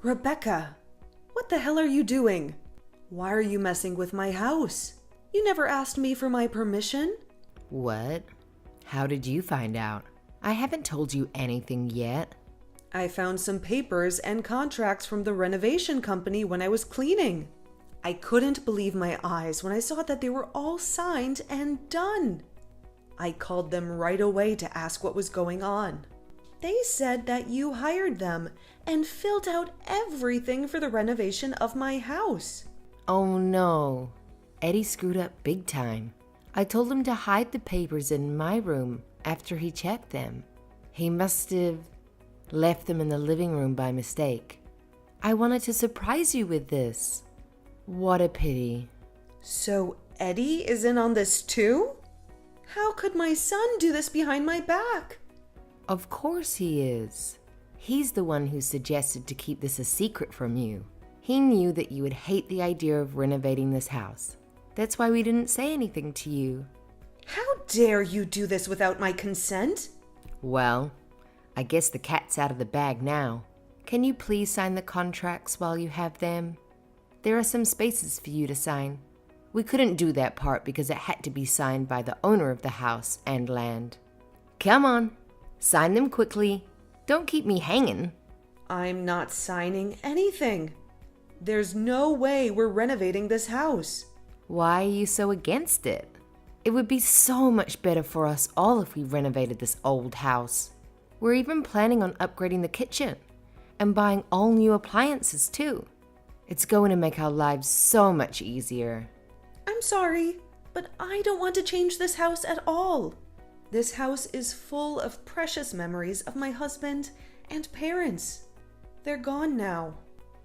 Rebecca, what the hell are you doing? Why are you messing with my house? You never asked me for my permission. What? How did you find out? I haven't told you anything yet. I found some papers and contracts from the renovation company when I was cleaning. I couldn't believe my eyes when I saw that they were all signed and done. I called them right away to ask what was going on. They said that you hired them and filled out everything for the renovation of my house. Oh no. Eddie screwed up big time. I told him to hide the papers in my room after he checked them. He must have left them in the living room by mistake. I wanted to surprise you with this. What a pity. So Eddie is in on this too? How could my son do this behind my back? Of course he is. He's the one who suggested to keep this a secret from you. He knew that you would hate the idea of renovating this house. That's why we didn't say anything to you. How dare you do this without my consent? Well, I guess the cat's out of the bag now. Can you please sign the contracts while you have them? There are some spaces for you to sign. We couldn't do that part because it had to be signed by the owner of the house and land. Come on, sign them quickly. Don't keep me hanging. I'm not signing anything. There's no way we're renovating this house. Why are you so against it? It would be so much better for us all if we renovated this old house. We're even planning on upgrading the kitchen and buying all new appliances too. It's going to make our lives so much easier. I'm sorry, but I don't want to change this house at all. This house is full of precious memories of my husband and parents. They're gone now.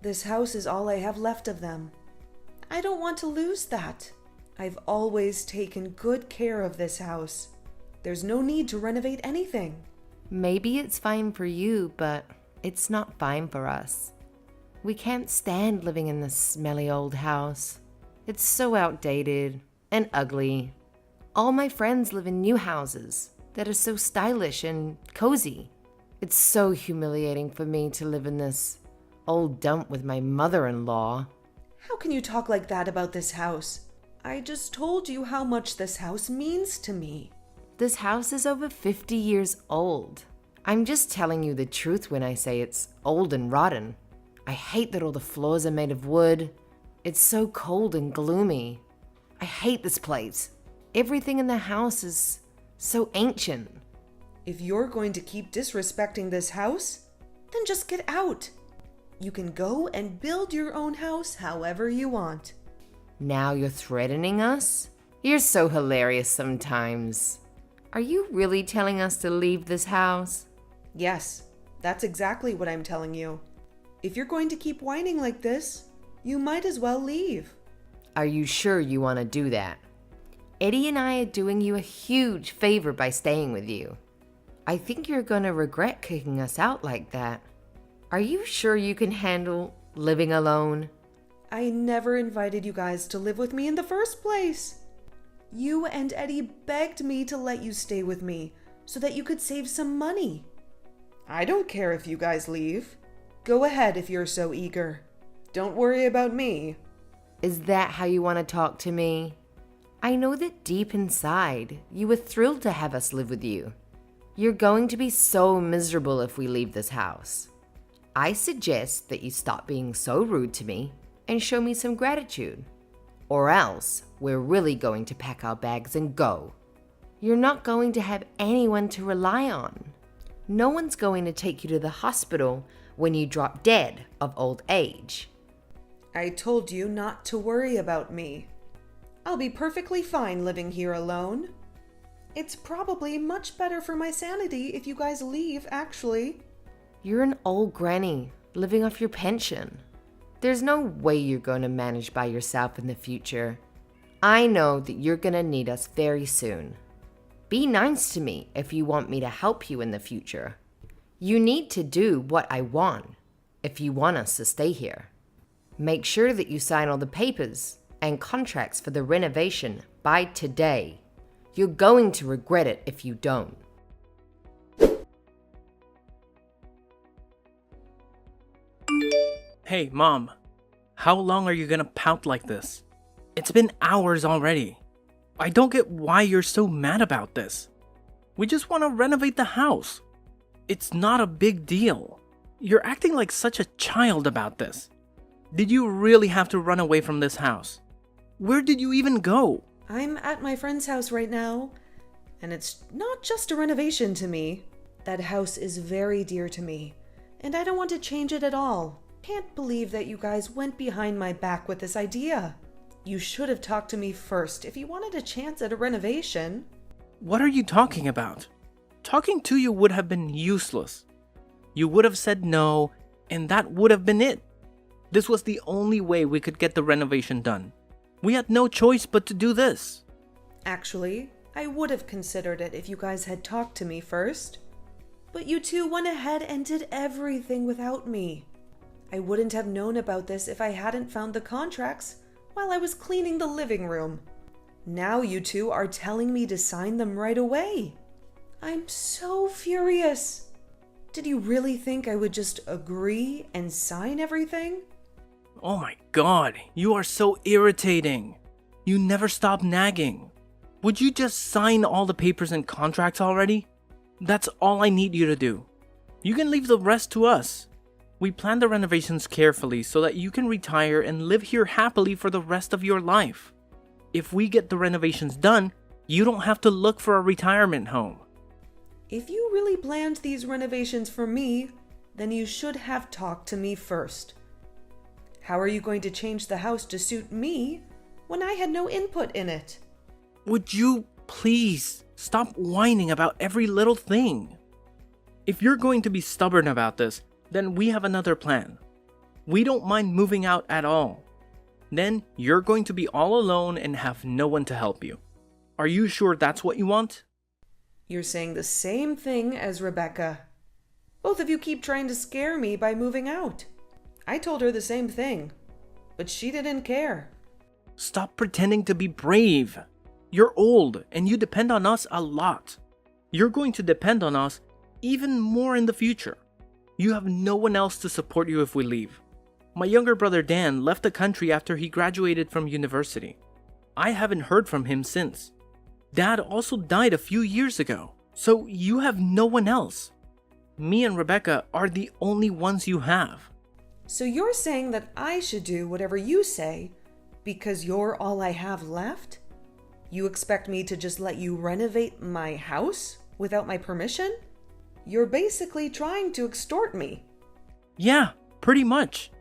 This house is all I have left of them. I don't want to lose that. I've always taken good care of this house. There's no need to renovate anything. Maybe it's fine for you, but it's not fine for us. We can't stand living in this smelly old house. It's so outdated and ugly. All my friends live in new houses that are so stylish and cozy. It's so humiliating for me to live in this old dump with my mother-in-law. How can you talk like that about this house? I just told you how much this house means to me. This house is over 50 years old. I'm just telling you the truth when I say it's old and rotten. I hate that all the floors are made of wood. It's so cold and gloomy. I hate this place. Everything in the house is so ancient. If you're going to keep disrespecting this house, then just get out. You can go and build your own house however you want. Now you're threatening us? You're so hilarious sometimes. Are you really telling us to leave this house? Yes, that's exactly what I'm telling you. If you're going to keep whining like this, you might as well leave. Are you sure you want to do that? Eddie and I are doing you a huge favor by staying with you. I think you're going to regret kicking us out like that. Are you sure you can handle living alone? I never invited you guys to live with me in the first place. You and Eddie begged me to let you stay with me so that you could save some money. I don't care if you guys leave. Go ahead if you're so eager. Don't worry about me. Is that how you want to talk to me? I know that deep inside, you were thrilled to have us live with you. You're going to be so miserable if we leave this house. I suggest that you stop being so rude to me and show me some gratitude. Or else, we're really going to pack our bags and go. You're not going to have anyone to rely on. No one's going to take you to the hospital when you drop dead of old age. I told you not to worry about me. I'll be perfectly fine living here alone. It's probably much better for my sanity if you guys leave, actually. You're an old granny living off your pension. There's no way you're going to manage by yourself in the future. I know that you're going to need us very soon. Be nice to me if you want me to help you in the future. You need to do what I want if you want us to stay here. Make sure that you sign all the papers and contracts for the renovation by today. You're going to regret it if you don't. Hey, Mom. How long are you gonna pout like this? It's been hours already. I don't get why you're so mad about this. We just want to renovate the house. It's not a big deal. You're acting like such a child about this. Did you really have to run away from this house? Where did you even go? I'm at my friend's house right now, and it's not just a renovation to me. That house is very dear to me, and I don't want to change it at all. Can't believe that you guys went behind my back with this idea. You should have talked to me first if you wanted a chance at a renovation. What are you talking about? Talking to you would have been useless. You would have said no, and that would have been it. This was the only way we could get the renovation done. We had no choice but to do this. Actually, I would have considered it if you guys had talked to me first. But you two went ahead and did everything without me. I wouldn't have known about this if I hadn't found the contracts while I was cleaning the living room. Now you two are telling me to sign them right away. I'm so furious. Did you really think I would just agree and sign everything? Oh my god, you are so irritating. You never stop nagging. Would you just sign all the papers and contracts already? That's all I need you to do. You can leave the rest to us. We planned the renovations carefully so that you can retire and live here happily for the rest of your life. If we get the renovations done, you don't have to look for a retirement home. If you really planned these renovations for me, then you should have talked to me first. How are you going to change the house to suit me when I had no input in it? Would you please stop whining about every little thing? If you're going to be stubborn about this, then we have another plan. We don't mind moving out at all. Then you're going to be all alone and have no one to help you. Are you sure that's what you want? You're saying the same thing as Rebecca. Both of you keep trying to scare me by moving out. I told her the same thing, but she didn't care. Stop pretending to be brave. You're old and you depend on us a lot. You're going to depend on us even more in the future. You have no one else to support you if we leave. My younger brother Dan left the country after he graduated from university. I haven't heard from him since. Dad also died a few years ago, so you have no one else. Me and Rebecca are the only ones you have. So you're saying that I should do whatever you say because you're all I have left? You expect me to just let you renovate my house without my permission? You're basically trying to extort me. Yeah, pretty much.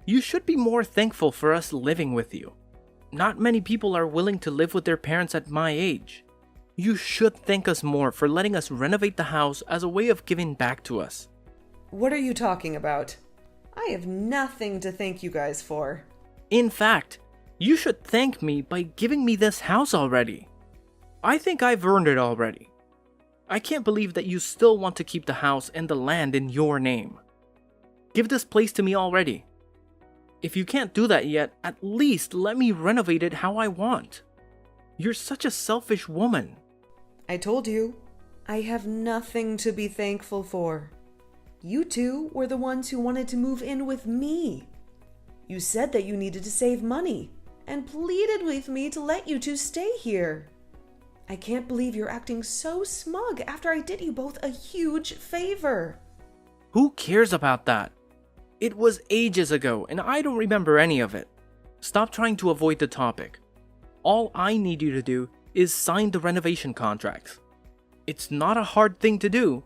You should be more thankful for us living with you. Not many people are willing to live with their parents at my age. You should thank us more for letting us renovate the house as a way of giving back to us. What are you talking about? I have nothing to thank you guys for. In fact, you should thank me by giving me this house already. I think I've earned it already. I can't believe that you still want to keep the house and the land in your name. Give this place to me already. If you can't do that yet, at least let me renovate it how I want. You're such a selfish woman. I told you, I have nothing to be thankful for. You two were the ones who wanted to move in with me. You said that you needed to save money and pleaded with me to let you two stay here. I can't believe you're acting so smug after I did you both a huge favor. Who cares about that? It was ages ago and I don't remember any of it. Stop trying to avoid the topic. All I need you to do is sign the renovation contracts. It's not a hard thing to do.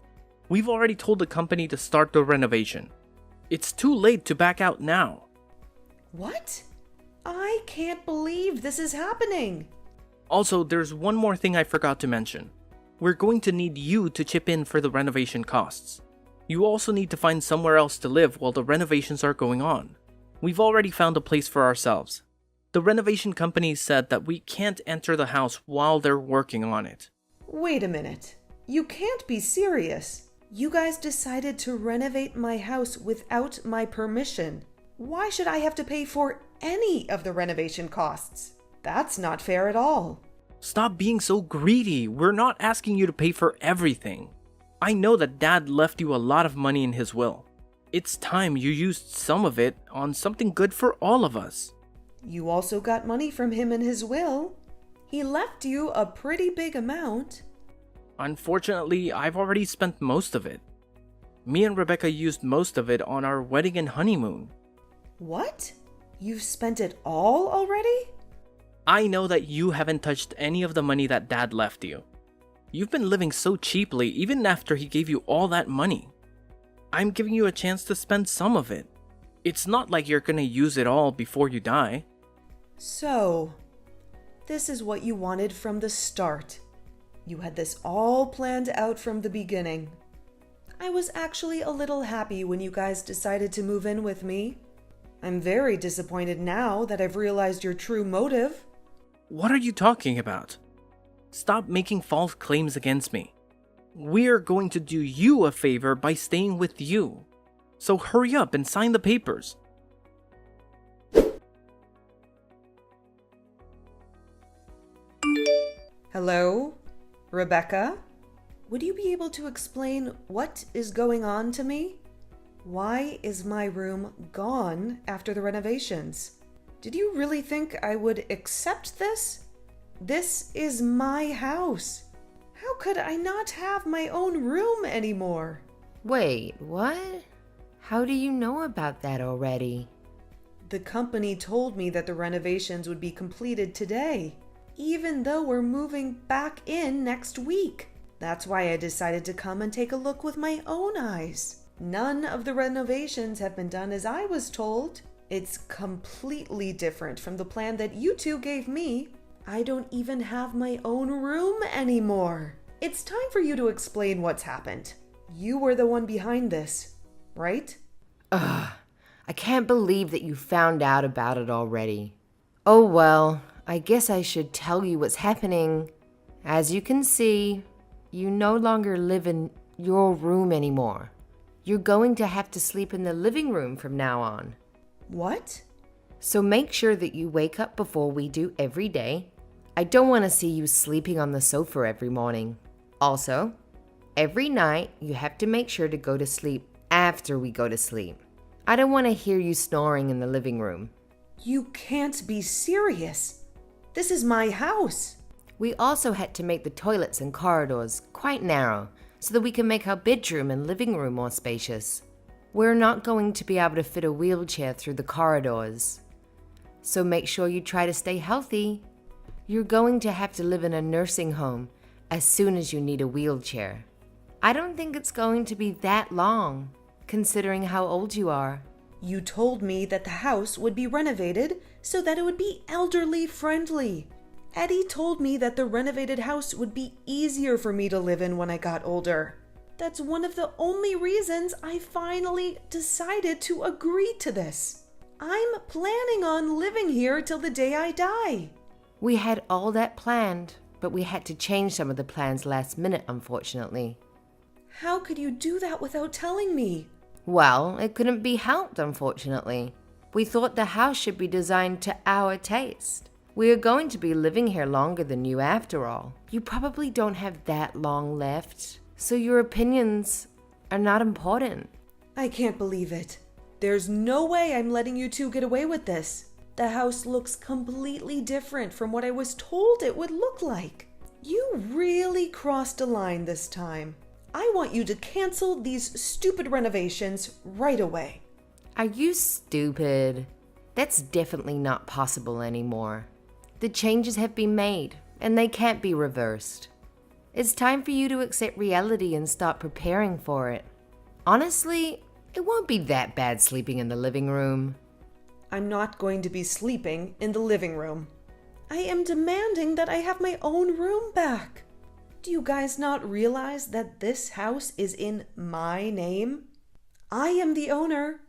We've already told the company to start the renovation. It's too late to back out now. What? I can't believe this is happening. Also, there's one more thing I forgot to mention. We're going to need you to chip in for the renovation costs. You also need to find somewhere else to live while the renovations are going on. We've already found a place for ourselves. The renovation company said that we can't enter the house while they're working on it. Wait a minute. You can't be serious. You guys decided to renovate my house without my permission. Why should I have to pay for any of the renovation costs? That's not fair at all. Stop being so greedy. We're not asking you to pay for everything. I know that Dad left you a lot of money in his will. It's time you used some of it on something good for all of us. You also got money from him in his will. He left you a pretty big amount. Unfortunately, I've already spent most of it. Me and Rebecca used most of it on our wedding and honeymoon. What? You've spent it all already? I know that you haven't touched any of the money that Dad left you. You've been living so cheaply even after he gave you all that money. I'm giving you a chance to spend some of it. It's not like you're gonna use it all before you die. So, this is what you wanted from the start. You had this all planned out from the beginning. I was actually a little happy when you guys decided to move in with me. I'm very disappointed now that I've realized your true motive. What are you talking about? Stop making false claims against me. We're going to do you a favor by staying with you. So hurry up and sign the papers. Hello? Rebecca? Would you be able to explain what is going on to me? Why is my room gone after the renovations? Did you really think I would accept this? This is my house. How could I not have my own room anymore? Wait, what? How do you know about that already? The company told me that the renovations would be completed today, even though we're moving back in next week. That's why I decided to come and take a look with my own eyes. None of the renovations have been done as I was told. It's completely different from the plan that you two gave me. I don't even have my own room anymore. It's time for you to explain what's happened. You were the one behind this, right? Ugh, I can't believe that you found out about it already. Oh well, I guess I should tell you what's happening. As you can see, you no longer live in your room anymore. You're going to have to sleep in the living room from now on. What? So make sure that you wake up before we do every day. I don't want to see you sleeping on the sofa every morning. Also, every night you have to make sure to go to sleep after we go to sleep. I don't want to hear you snoring in the living room. You can't be serious. This is my house. We also had to make the toilets and corridors quite narrow so that we can make our bedroom and living room more spacious. We're not going to be able to fit a wheelchair through the corridors. So make sure you try to stay healthy. You're going to have to live in a nursing home as soon as you need a wheelchair. I don't think it's going to be that long, considering how old you are. You told me that the house would be renovated so that it would be elderly friendly. Eddie told me that the renovated house would be easier for me to live in when I got older. That's one of the only reasons I finally decided to agree to this. I'm planning on living here till the day I die. We had all that planned, but we had to change some of the plans last minute, unfortunately. How could you do that without telling me? Well, it couldn't be helped, unfortunately. We thought the house should be designed to our taste. We are going to be living here longer than you after all. You probably don't have that long left, so your opinions are not important. I can't believe it. There's no way I'm letting you two get away with this. The house looks completely different from what I was told it would look like. You really crossed a line this time. I want you to cancel these stupid renovations right away. Are you stupid? That's definitely not possible anymore. The changes have been made, and they can't be reversed. It's time for you to accept reality and start preparing for it. Honestly, it won't be that bad sleeping in the living room. I'm not going to be sleeping in the living room. I am demanding that I have my own room back. Do you guys not realize that this house is in my name? I am the owner.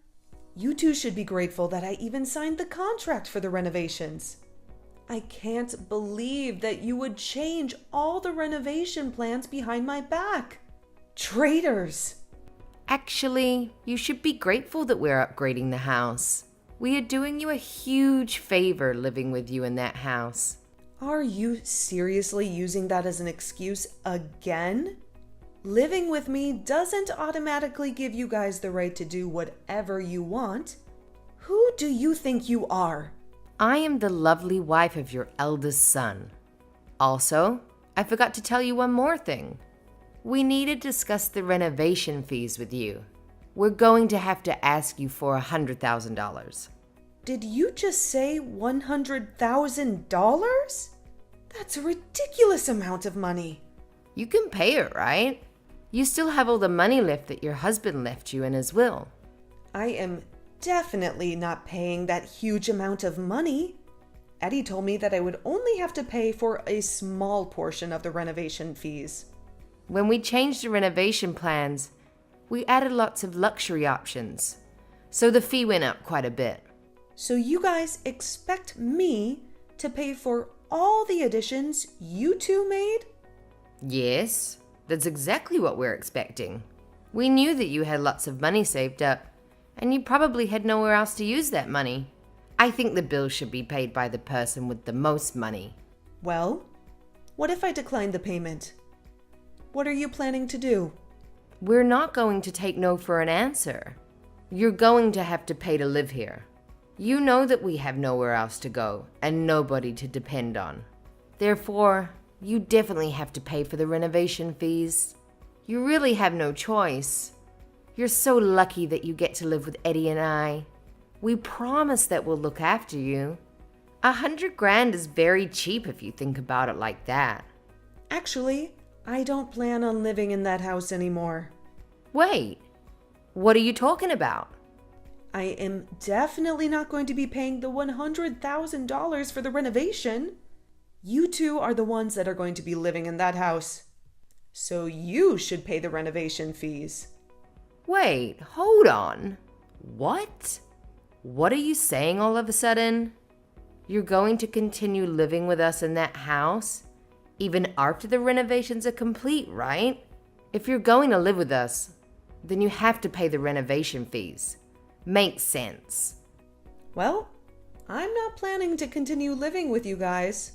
You two should be grateful that I even signed the contract for the renovations. I can't believe that you would change all the renovation plans behind my back. Traitors! Actually, you should be grateful that we're upgrading the house. We are doing you a huge favor living with you in that house. Are you seriously using that as an excuse again? Living with me doesn't automatically give you guys the right to do whatever you want. Who do you think you are? I am the lovely wife of your eldest son. Also, I forgot to tell you one more thing. We need to discuss the renovation fees with you. We're going to have to ask you for $100,000. Did you just say $100,000? That's a ridiculous amount of money. You can pay it, right? You still have all the money left that your husband left you in his will. I am definitely not paying that huge amount of money. Eddie told me that I would only have to pay for a small portion of the renovation fees. When we changed the renovation plans, we added lots of luxury options, so the fee went up quite a bit. So you guys expect me to pay for all the additions you two made? Yes, that's exactly what we're expecting. We knew that you had lots of money saved up, and you probably had nowhere else to use that money. I think the bill should be paid by the person with the most money. Well, what if I decline the payment? What are you planning to do? We're not going to take no for an answer. You're going to have to pay to live here. You know that we have nowhere else to go and nobody to depend on. Therefore, you definitely have to pay for the renovation fees. You really have no choice. You're so lucky that you get to live with Eddie and I. We promise that we'll look after you. $100,000 is very cheap if you think about it like that. Actually, I don't plan on living in that house anymore. Wait, what are you talking about? I am definitely not going to be paying the $100,000 for the renovation. You two are the ones that are going to be living in that house. So you should pay the renovation fees. Wait, hold on. What? What are you saying all of a sudden? You're going to continue living with us in that house, even after the renovations are complete, right? If you're going to live with us, then you have to pay the renovation fees. Makes sense. Well, I'm not planning to continue living with you guys.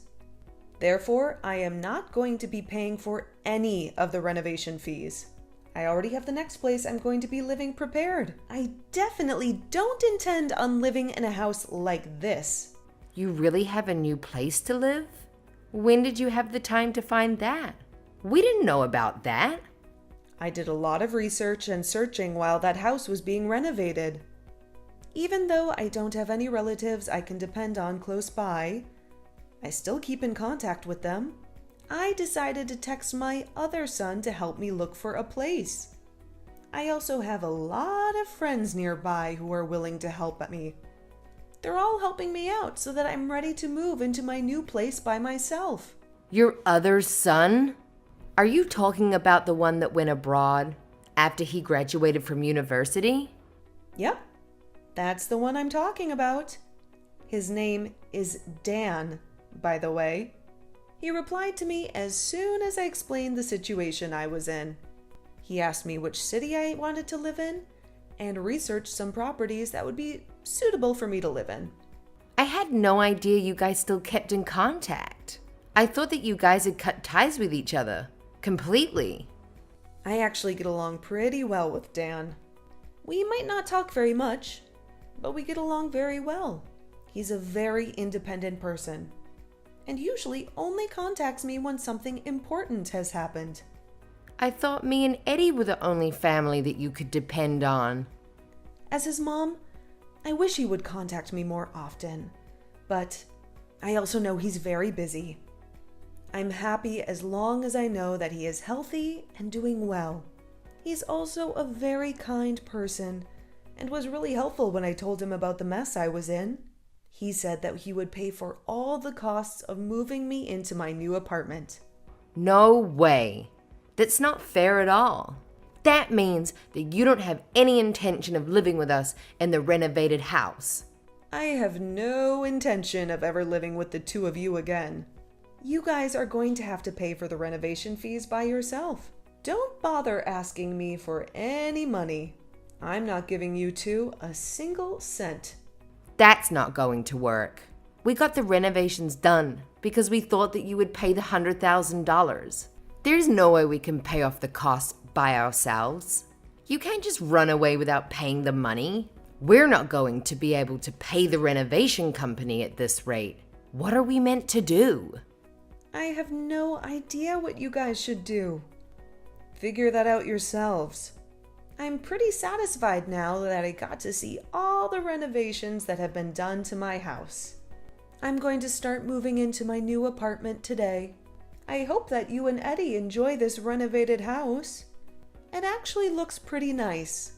Therefore, I am not going to be paying for any of the renovation fees. I already have the next place I'm going to be living prepared. I definitely don't intend on living in a house like this. You really have a new place to live? When did you have the time to find that? We didn't know about that. I did a lot of research and searching while that house was being renovated. Even though I don't have any relatives I can depend on close by, I still keep in contact with them. I decided to text my other son to help me look for a place. I also have a lot of friends nearby who are willing to help me. They're all helping me out so that I'm ready to move into my new place by myself. Your other son? Are you talking about the one that went abroad after he graduated from university? Yep, that's the one I'm talking about. His name is Dan, by the way. He replied to me as soon as I explained the situation I was in. He asked me which city I wanted to live in and researched some properties that would be suitable for me to live in. I had no idea you guys still kept in contact. I thought that you guys had cut ties with each other completely. I actually get along pretty well with Dan. We might not talk very much, but we get along very well. He's a very independent person and usually only contacts me when something important has happened. I thought me and Eddie were the only family that you could depend on. As his mom, I wish he would contact me more often, but I also know he's very busy. I'm happy as long as I know that he is healthy and doing well. He's also a very kind person and was really helpful when I told him about the mess I was in. He said that he would pay for all the costs of moving me into my new apartment. No way. That's not fair at all. That means that you don't have any intention of living with us in the renovated house. I have no intention of ever living with the two of you again. You guys are going to have to pay for the renovation fees by yourself. Don't bother asking me for any money. I'm not giving you two a single cent. That's not going to work. We got the renovations done because we thought that you would pay the $100,000. There's no way we can pay off the cost by ourselves. You can't just run away without paying the money. We're not going to be able to pay the renovation company at this rate. What are we meant to do? I have no idea what you guys should do. Figure that out yourselves. I'm pretty satisfied now that I got to see all the renovations that have been done to my house. I'm going to start moving into my new apartment today. I hope that you and Eddie enjoy this renovated house. It actually looks pretty nice.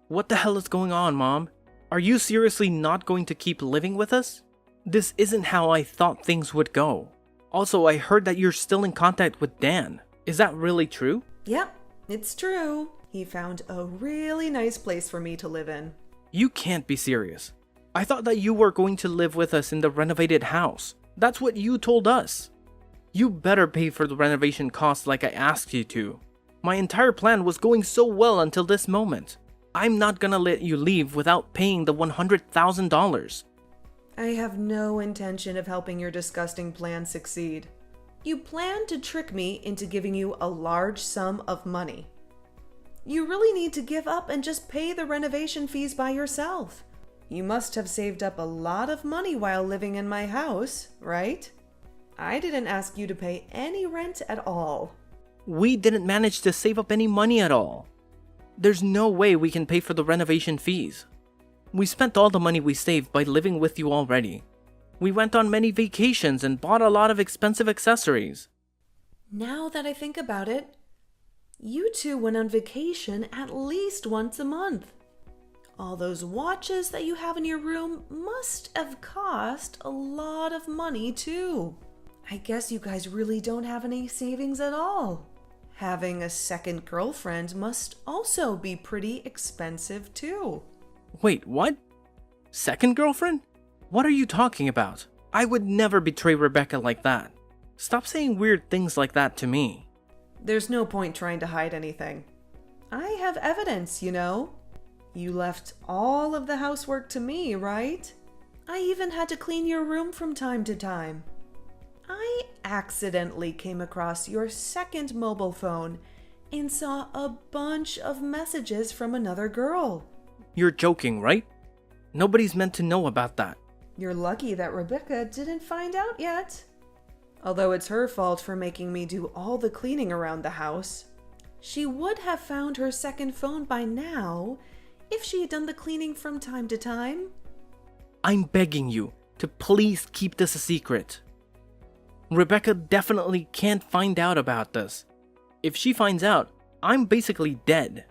What the hell is going on, Mom? Are you seriously not going to keep living with us? This isn't how I thought things would go. Also, I heard that you're still in contact with Dan. Is that really true? Yep, it's true. He found a really nice place for me to live in. You can't be serious. I thought that you were going to live with us in the renovated house. That's what you told us. You better pay for the renovation costs like I asked you to. My entire plan was going so well until this moment. I'm not gonna let you leave without paying the $100,000. I have no intention of helping your disgusting plan succeed. You planned to trick me into giving you a large sum of money. You really need to give up and just pay the renovation fees by yourself. You must have saved up a lot of money while living in my house, right? I didn't ask you to pay any rent at all. We didn't manage to save up any money at all. There's no way we can pay for the renovation fees. We spent all the money we saved by living with you already. We went on many vacations and bought a lot of expensive accessories. Now that I think about it, you two went on vacation at least once a month. All those watches that you have in your room must have cost a lot of money too. I guess you guys really don't have any savings at all. Having a second girlfriend must also be pretty expensive too. Wait, what? Second girlfriend? What are you talking about? I would never betray Rebecca like that. Stop saying weird things like that to me. There's no point trying to hide anything. I have evidence, you know. You left all of the housework to me, right? I even had to clean your room from time to time. I accidentally came across your second mobile phone and saw a bunch of messages from another girl. You're joking, right? Nobody's meant to know about that. You're lucky that Rebecca didn't find out yet. Although it's her fault for making me do all the cleaning around the house. She would have found her second phone by now if she had done the cleaning from time to time. I'm begging you to please keep this a secret. Rebecca definitely can't find out about this. If she finds out, I'm basically dead.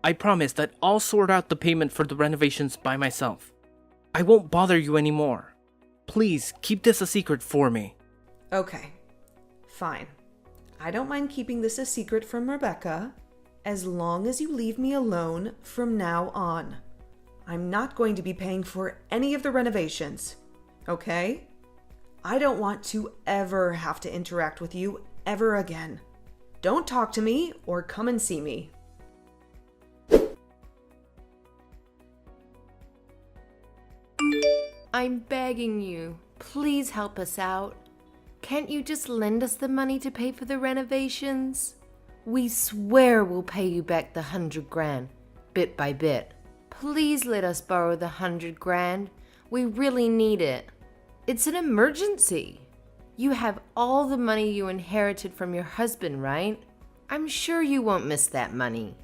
I promise that I'll sort out the payment for the renovations by myself. I won't bother you anymore. Please keep this a secret for me. Okay, fine. I don't mind keeping this a secret from Rebecca, as long as you leave me alone from now on. I'm not going to be paying for any of the renovations, okay? I don't want to ever have to interact with you ever again. Don't talk to me or come and see me. I'm begging you, please help us out. Can't you just lend us the money to pay for the renovations? We swear we'll pay you back the $100,000, bit by bit. Please let us borrow the $100,000. We really need it. It's an emergency. You have all the money you inherited from your husband, right? I'm sure you won't miss that money.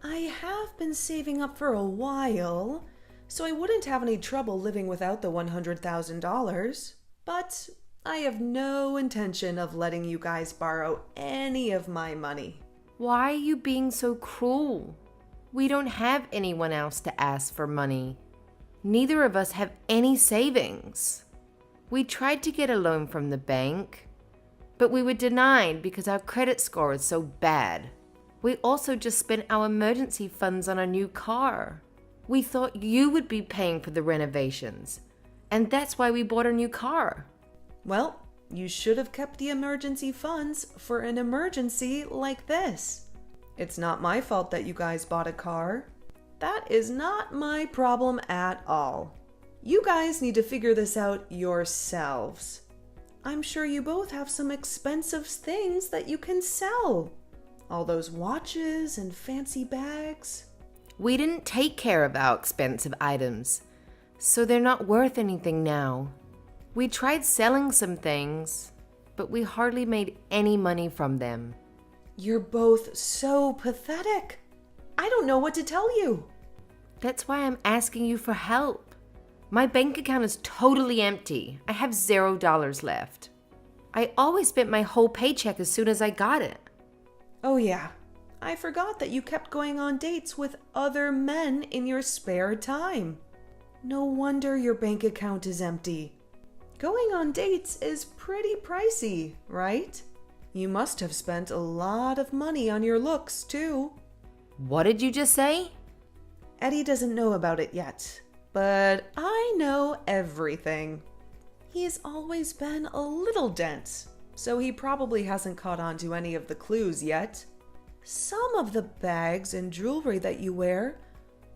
I have been saving up for a while, so I wouldn't have any trouble living without the $100,000. But I have no intention of letting you guys borrow any of my money. Why are you being so cruel? We don't have anyone else to ask for money. Neither of us have any savings. We tried to get a loan from the bank, but we were denied because our credit score is so bad. We also just spent our emergency funds on a new car. We thought you would be paying for the renovations, and that's why we bought a new car. Well, you should have kept the emergency funds for an emergency like this. It's not my fault that you guys bought a car. That is not my problem at all. You guys need to figure this out yourselves. I'm sure you both have some expensive things that you can sell. All those watches and fancy bags. We didn't take care of our expensive items, so they're not worth anything now. We tried selling some things, but we hardly made any money from them. You're both so pathetic. I don't know what to tell you. That's why I'm asking you for help. My bank account is totally empty. I have $0 left. I always spent my whole paycheck as soon as I got it. Oh yeah, I forgot that you kept going on dates with other men in your spare time. No wonder your bank account is empty. Going on dates is pretty pricey, right? You must have spent a lot of money on your looks, too. What did you just say? Eddie doesn't know about it yet, but I know everything. He's always been a little dense, so he probably hasn't caught on to any of the clues yet. Some of the bags and jewelry that you wear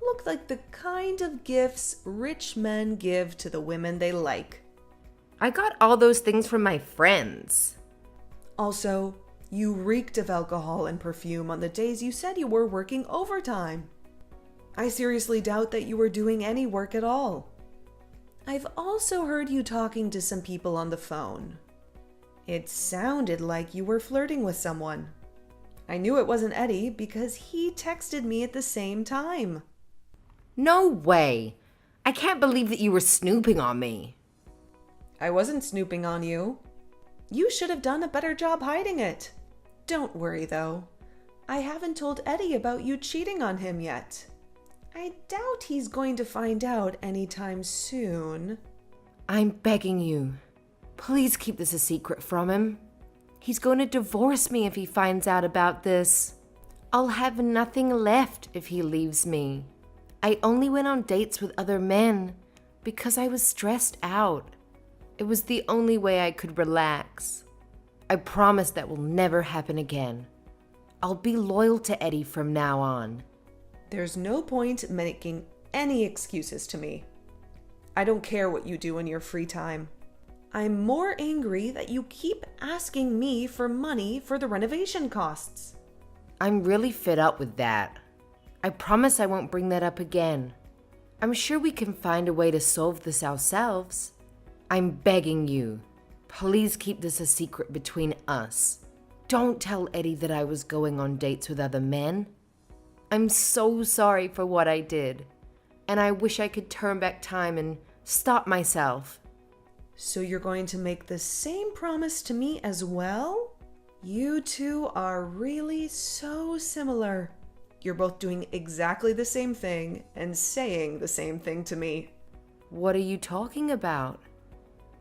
look like the kind of gifts rich men give to the women they like. I got all those things from my friends. Also, you reeked of alcohol and perfume on the days you said you were working overtime. I seriously doubt that you were doing any work at all. I've also heard you talking to some people on the phone. It sounded like you were flirting with someone. I knew it wasn't Eddie because he texted me at the same time. No way. I can't believe that you were snooping on me. I wasn't snooping on you. You should have done a better job hiding it. Don't worry, though. I haven't told Eddie about you cheating on him yet. I doubt he's going to find out anytime soon. I'm begging you. Please keep this a secret from him. He's going to divorce me if he finds out about this. I'll have nothing left if he leaves me. I only went on dates with other men because I was stressed out. It was the only way I could relax. I promise that will never happen again. I'll be loyal to Eddie from now on. There's no point making any excuses to me. I don't care what you do in your free time. I'm more angry that you keep asking me for money for the renovation costs. I'm really fed up with that. I promise I won't bring that up again. I'm sure we can find a way to solve this ourselves. I'm begging you. Please keep this a secret between us. Don't tell Eddie that I was going on dates with other men. I'm so sorry for what I did, and I wish I could turn back time and stop myself. So you're going to make the same promise to me as well? You two are really so similar. You're both doing exactly the same thing and saying the same thing to me. What are you talking about?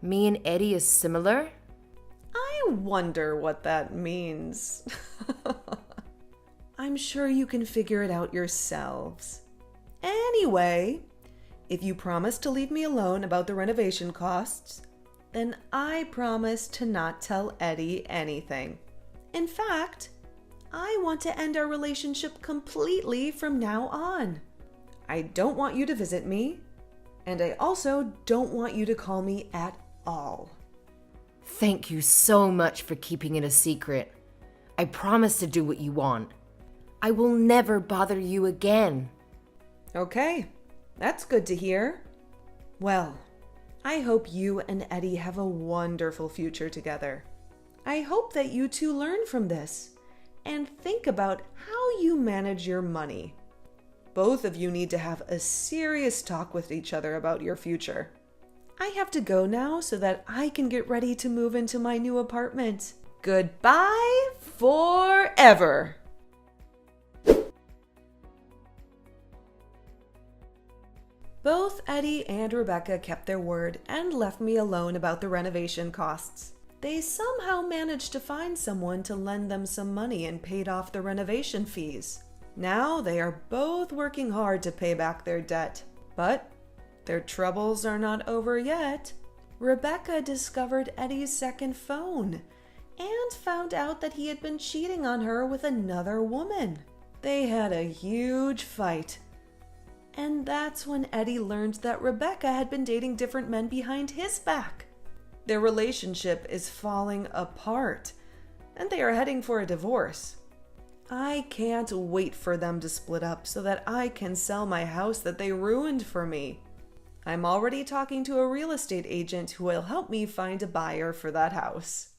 Me and Eddie is similar? I wonder what that means. I'm sure you can figure it out yourselves. Anyway, if you promise to leave me alone about the renovation costs, then I promise to not tell Eddie anything. In fact, I want to end our relationship completely from now on. I don't want you to visit me, and I also don't want you to call me at all. Thank you so much for keeping it a secret. I promise to do what you want. I will never bother you again. Okay, that's good to hear. Well, I hope you and Eddie have a wonderful future together. I hope that you two learn from this and think about how you manage your money. Both of you need to have a serious talk with each other about your future. I have to go now so that I can get ready to move into my new apartment. Goodbye forever. Both Eddie and Rebecca kept their word and left me alone about the renovation costs. They somehow managed to find someone to lend them some money and paid off the renovation fees. Now they are both working hard to pay back their debt. But their troubles are not over yet. Rebecca discovered Eddie's second phone and found out that he had been cheating on her with another woman. They had a huge fight. And that's when Eddie learned that Rebecca had been dating different men behind his back. Their relationship is falling apart, and they are heading for a divorce. I can't wait for them to split up so that I can sell my house that they ruined for me. I'm already talking to a real estate agent who will help me find a buyer for that house.